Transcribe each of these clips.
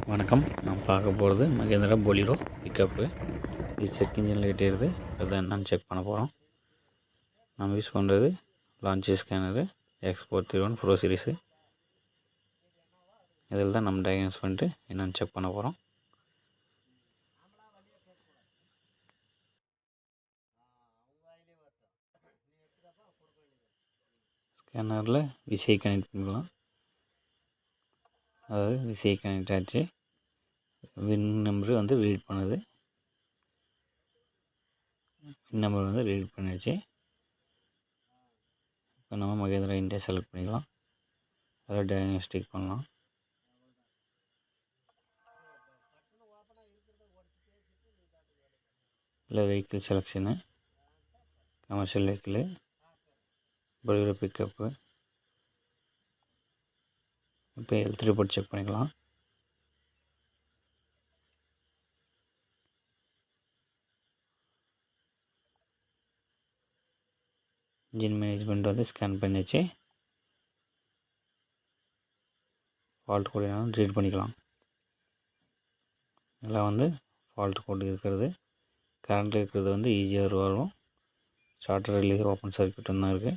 வணக்கம். நான் பார்க்க போகிறது மகேந்திரா பொலிரோ பிக்கப்பு. இது செக் இன்ஜின் லைட் ஏறுது. அது என்னன்னு செக் பண்ண போகிறோம். நம்ம யூஸ் பண்ணுறது launch scanner X431 bro series. இதில் தான் நம்ம டயக்னோஸ் பண்ணிட்டு என்னென்னு செக் பண்ண போகிறோம். ஸ்கேனரில் விசிஐ கனெக்ட் பண்ணலாம். அதாவது விசிஐ கனெக்ட் ஆச்சு. வின் நம்பர் வந்து ரீட் பண்ணுது. வின் நம்பர் வந்து ரீட் பண்ணிடுச்சு. இப்போ நம்ம மகேந்திரா இந்தியா செலக்ட் பண்ணிக்கலாம். அதில் டயக்னோஸ்டிக் பண்ணலாம். இல்லை vehicle selection, commercial vehicle, Bolero pickup. இப்போ ஹெல்த் ரிப்போர்ட் செக் பண்ணிக்கலாம். இன்ஜின் மேனேஜ்மெண்ட் வந்து ஸ்கேன் பண்ணிச்சு. ஃபால்ட் கோட் என்னன்னு ரீட் பண்ணிக்கலாம். இதில் வந்து ஃபால்ட் கோட் இருக்கிறது, கரண்ட்டில் இருக்கிறது வந்து ஈஸியாக வரும். ஸ்டார்டர் ரிலீஸ் ஓப்பன் சர்க்யூட் தான் இருக்குது.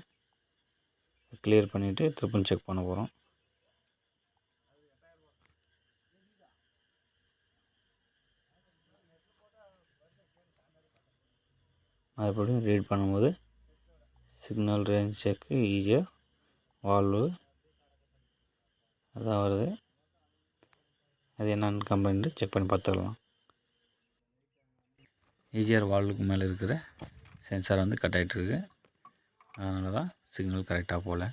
கிளியர் பண்ணிவிட்டு திருப்பம் செக் பண்ண போகிறோம். மறுபடியும் ரீட் பண்ணும்போது சிக்னல் ரேஞ்ச் செக்கு ஈஸியாக வால்வு அதான் வருது. அது என்னென்னு கம்பெனி செக் பண்ணி பார்த்துடலாம். ஈஸியாக வால்வுக்கு மேலே இருக்கிற சென்சார் வந்து கட் ஆகிட்டுருக்கு. அதனால தான் சிக்னல் கரெக்டாக போகல.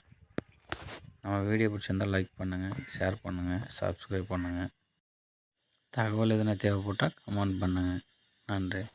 நம்ம வீடியோ பிடிச்சிருந்தால் லைக் பண்ணுங்கள், ஷேர் பண்ணுங்கள், சப்ஸ்கிரைப் பண்ணுங்கள். தகவல் எதுனா தேவைப்பட்டால் கமெண்ட் பண்ணுங்கள். நன்றி.